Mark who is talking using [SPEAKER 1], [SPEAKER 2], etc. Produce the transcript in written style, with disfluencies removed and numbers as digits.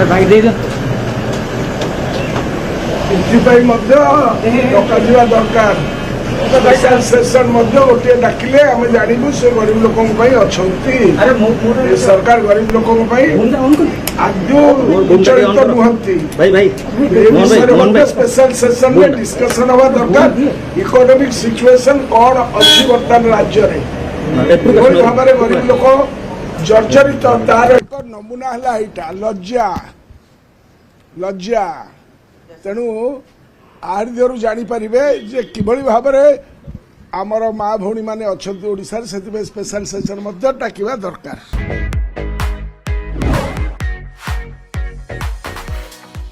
[SPEAKER 1] भाई दे दो
[SPEAKER 2] दरकार सेशन गोटे डाकिले आम जानू से गरीब लोक सरकार गरीब लोक आदौ विचलित नुहति स्पेशल सेशन में डिस्कसन हवा दरकार इकोनॉमिक सिचुएशन कौन अच्छी बर्तमान राज्य में भाव गरीब लोक जर्जरित तार एक नमूना है यहाँ लज्जा लज्जा तेणु आर जापर जे किभली भाव आमर माँ भौणी मैंने अच्छा ओडिशा से स्पेशल सेशन डाकिबा दरकार।